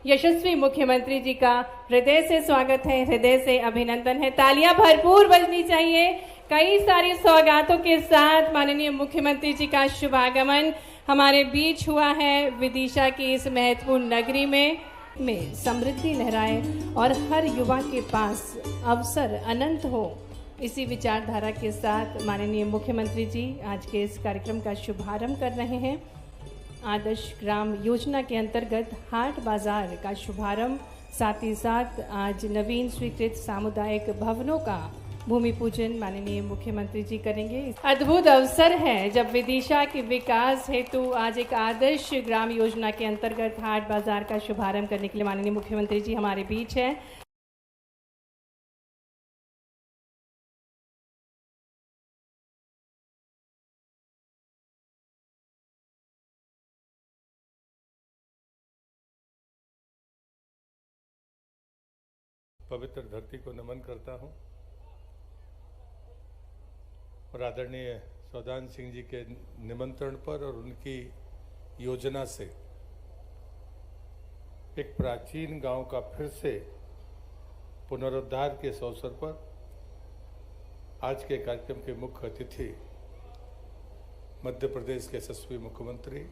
यशस्वी मुख्यमंत्री जी का हृदय से स्वागत है, हृदय से अभिनंदन है। तालियां भरपूर बजनी चाहिए। कई सारी सौगातों के साथ माननीय मुख्यमंत्री जी का शुभागमन हमारे बीच हुआ है। विदिशा की इस महत्वपूर्ण नगरी में समृद्धि लहराए और हर युवा के पास अवसर अनंत हो, इसी विचारधारा के साथ माननीय मुख्यमंत्री जी आज के इस कार्यक्रम का शुभारंभ कर रहे हैं। आदर्श ग्राम योजना के अंतर्गत हाट बाजार का शुभारंभ, साथ ही साथ आज नवीन स्वीकृत सामुदायिक भवनों का भूमि पूजन माननीय मुख्यमंत्री जी करेंगे। अद्भुत अवसर है जब विदिशा के विकास हेतु आज एक आदर्श ग्राम योजना के अंतर्गत हाट बाजार का शुभारंभ करने के लिए माननीय मुख्यमंत्री जी हमारे बीच है। पवित्र धरती को नमन करता हूं और आदरणीय सौदान सिंह जी के निमंत्रण पर और उनकी योजना से एक प्राचीन गांव का फिर से पुनरुद्धार के इस अवसर पर आज के कार्यक्रम के मुख्य अतिथि मध्य प्रदेश के यशस्वी मुख्यमंत्री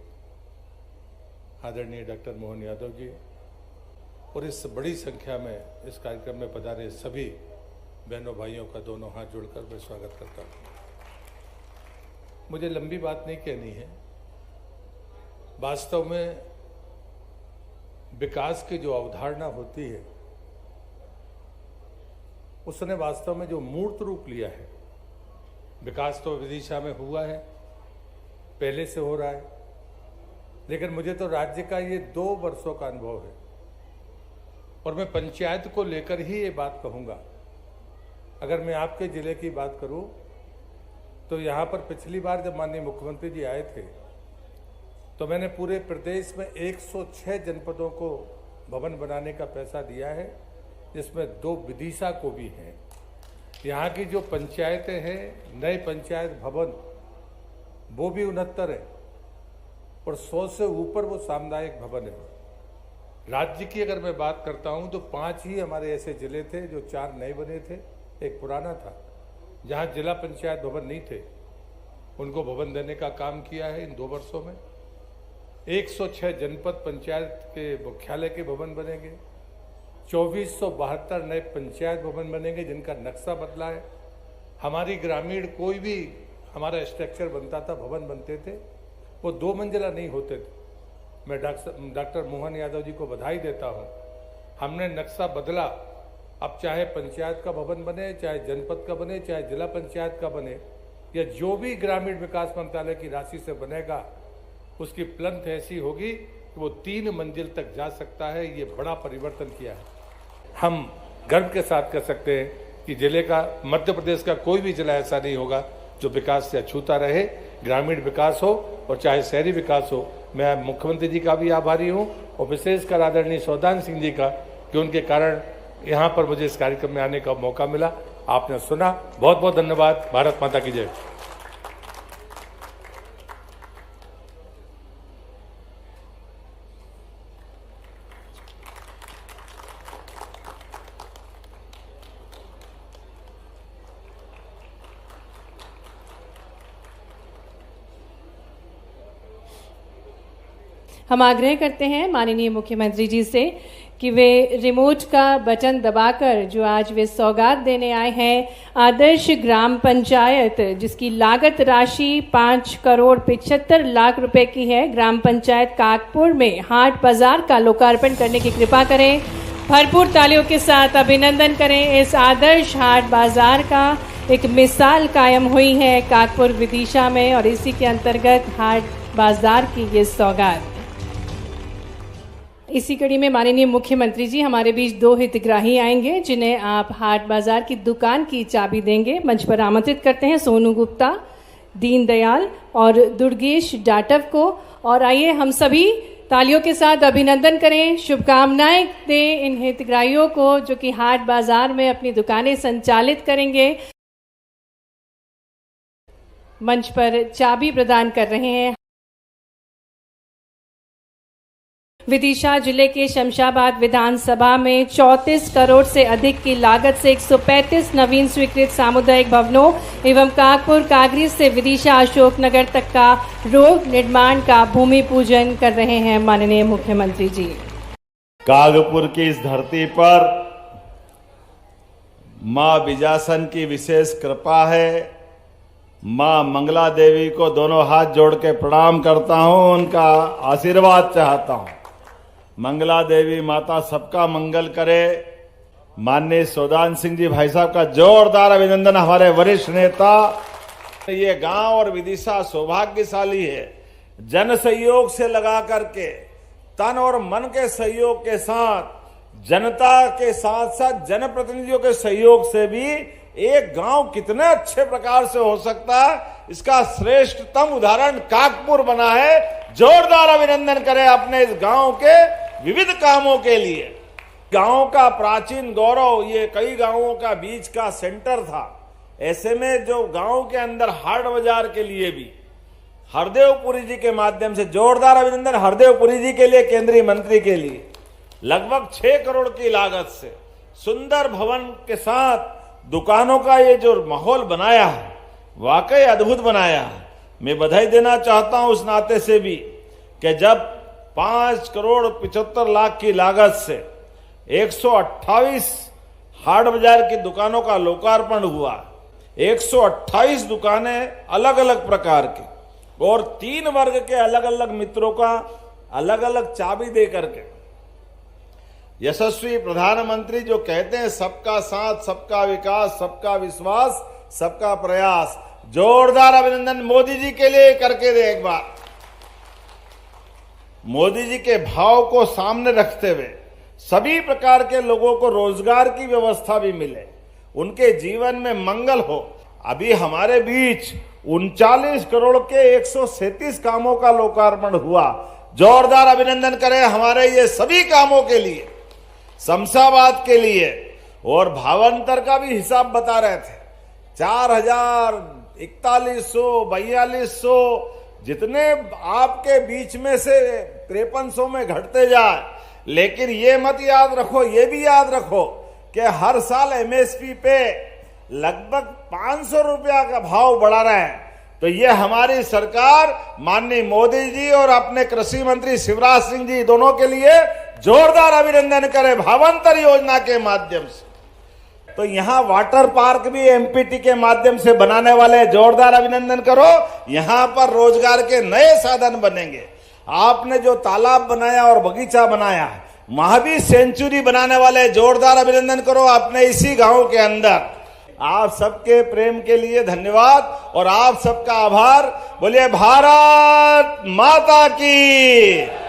आदरणीय डॉक्टर मोहन यादव जी और इस बड़ी संख्या में इस कार्यक्रम में पधारे सभी बहनों भाइयों का दोनों हाथ जोड़कर मैं स्वागत करता हूं। मुझे लंबी बात नहीं कहनी है। वास्तव में विकास की जो अवधारणा होती है उसने वास्तव में जो मूर्त रूप लिया है, विकास तो विदिशा में हुआ है, पहले से हो रहा है, लेकिन मुझे तो राज्य का ये 2 वर्षों का अनुभव है और मैं पंचायत को लेकर ही ये बात कहूंगा। अगर मैं आपके जिले की बात करूं तो यहां पर पिछली बार जब माननीय मुख्यमंत्री जी आए थे तो मैंने पूरे प्रदेश में 106 जनपदों को भवन बनाने का पैसा दिया है, जिसमें 2 विदिशा को भी हैं। यहाँ की जो पंचायतें हैं, नए पंचायत भवन वो भी 69 है और 100 से ऊपर वो सामुदायिक भवन है। राज्य की अगर मैं बात करता हूं तो 5 ही हमारे ऐसे जिले थे जो 4 नए बने थे, एक पुराना था। जहां जिला पंचायत भवन नहीं थे उनको भवन देने का काम किया है इन 2 वर्षों में। 106 जनपद पंचायत के मुख्यालय के भवन बनेंगे, 2472 नए पंचायत भवन बनेंगे जिनका नक्शा बदला है। हमारी ग्रामीण कोई भी हमारा स्ट्रक्चर बनता था, भवन बनते थे, वो 2 मंजिला नहीं होते थे। मैं डॉक्टर मोहन यादव जी को बधाई देता हूं। हमने नक्शा बदला, अब चाहे पंचायत का भवन बने, चाहे जनपद का बने, चाहे जिला पंचायत का बने, या जो भी ग्रामीण विकास मंत्रालय की राशि से बनेगा उसकी प्लंथ ऐसी होगी कि वो 3 मंजिल तक जा सकता है। ये बड़ा परिवर्तन किया है। हम गर्व के साथ कह सकते हैं कि जिले का, मध्य प्रदेश का कोई भी जिला ऐसा नहीं होगा जो विकास से अछूता रहे। ग्रामीण विकास हो और चाहे शहरी विकास हो। मैं मुख्यमंत्री जी का भी आभारी हूं और विशेषकर आदरणीय सौदान सिंह जी का कि उनके कारण यहां पर मुझे इस कार्यक्रम में आने का मौका मिला। आपने सुना, बहुत बहुत धन्यवाद। भारत माता की जय। हम आग्रह करते हैं माननीय मुख्यमंत्री जी से कि वे रिमोट का बटन दबाकर जो आज वे सौगात देने आए हैं, आदर्श ग्राम पंचायत जिसकी लागत राशि 5,75,00,000 रुपए की है, ग्राम पंचायत काकपुर में हाट बाजार का लोकार्पण करने की कृपा करें। भरपूर तालियों के साथ अभिनंदन करें। इस आदर्श हाट बाजार का एक मिसाल कायम हुई है काकपुर विदिशा में और इसी के अंतर्गत हाट बाजार की ये सौगात। इसी कड़ी में माननीय मुख्यमंत्री जी हमारे बीच 2 हितग्राही आएंगे जिन्हें आप हाट बाजार की दुकान की चाबी देंगे। मंच पर आमंत्रित करते हैं सोनू गुप्ता, दीनदयाल और दुर्गेश जाटव को। और आइए हम सभी तालियों के साथ अभिनंदन करें, शुभकामनाएं दें इन हितग्राहियों को जो कि हाट बाजार में अपनी दुकानें संचालित करेंगे। मंच पर चाबी प्रदान कर रहे हैं विदिशा जिले के शमशाबाद विधानसभा में 34 करोड़ से अधिक की लागत से 135 नवीन स्वीकृत सामुदायिक भवनों एवं कागपुर कागरी से विदिशा अशोकनगर तक का रोड निर्माण का भूमि पूजन कर रहे हैं माननीय मुख्यमंत्री जी। कागपुर की इस धरती पर मां विजासन की विशेष कृपा है। मां मंगला देवी को दोनों हाथ जोड़ के प्रणाम करता हूं, उनका आशीर्वाद चाहता हूं। मंगला देवी माता सबका मंगल करे। माननीय सौदान सिंह जी भाई साहब का जोरदार अभिनंदन। हमारे वरिष्ठ नेता, ये गांव और विदिशा सौभाग्यशाली है। जन सहयोग से लगा करके, तन और मन के सहयोग के साथ, जनता के साथ साथ जनप्रतिनिधियों के सहयोग से भी एक गांव कितने अच्छे प्रकार से हो सकता है, इसका श्रेष्ठतम उदाहरण कागपुर बना है। जोरदार अभिनंदन करें अपने इस गांव के विविध कामों के लिए। गांव का प्राचीन गौरव, ये कई गांवों का बीच का सेंटर था। ऐसे में जो गांव के अंदर हाट बाजार के लिए भी हरदेवपुरी जी के माध्यम से जोरदार अभिनंदन। हरदेवपुरी जी के लिए, केंद्रीय मंत्री के लिए लगभग 6 करोड़ की लागत से सुंदर भवन के साथ दुकानों का ये जो माहौल बनाया है, वाकई अद्भुत बनाया है। मैं बधाई देना चाहता हूं उस नाते से भी कि जब 5 करोड़ 75 लाख की लागत से 128 हाट बाजार की दुकानों का लोकार्पण हुआ। 128 दुकानें अलग अलग प्रकार की और 3 वर्ग के अलग अलग मित्रों का अलग अलग चाबी दे करके यशस्वी प्रधानमंत्री जो कहते हैं सबका साथ, सबका विकास, सबका विश्वास, सबका प्रयास। जोरदार अभिनंदन मोदी जी के लिए करके दे एक बार। मोदी जी के भाव को सामने रखते हुए सभी प्रकार के लोगों को रोजगार की व्यवस्था भी मिले, उनके जीवन में मंगल हो। अभी हमारे बीच 39 करोड़ के 137 कामों का लोकार्पण हुआ। जोरदार अभिनंदन करें हमारे ये सभी कामों के लिए, शमशाबाद के लिए। और भावांतर का भी हिसाब बता रहे थे, 4000, 4100, 4200 जितने आपके बीच में से 5300 में घटते जाए। लेकिन ये मत याद रखो, ये भी याद रखो कि हर साल एमएसपी पे लगभग 500 रुपया का भाव बढ़ा रहे हैं। तो ये हमारी सरकार, माननीय मोदी जी और अपने कृषि मंत्री शिवराज सिंह जी दोनों के लिए जोरदार अभिनंदन करें भावांतर योजना के माध्यम से। तो यहां वाटर पार्क भी एमपीटी के माध्यम से बनाने वाले, जोरदार अभिनंदन करो। यहां पर रोजगार के नए साधन बनेंगे। आपने जो तालाब बनाया और बगीचा बनाया, महावीर सेंचुरी बनाने वाले, जोरदार अभिनंदन करो अपने इसी गांव के अंदर। आप सबके प्रेम के लिए धन्यवाद और आप सबका आभार। बोलिए भारत माता की।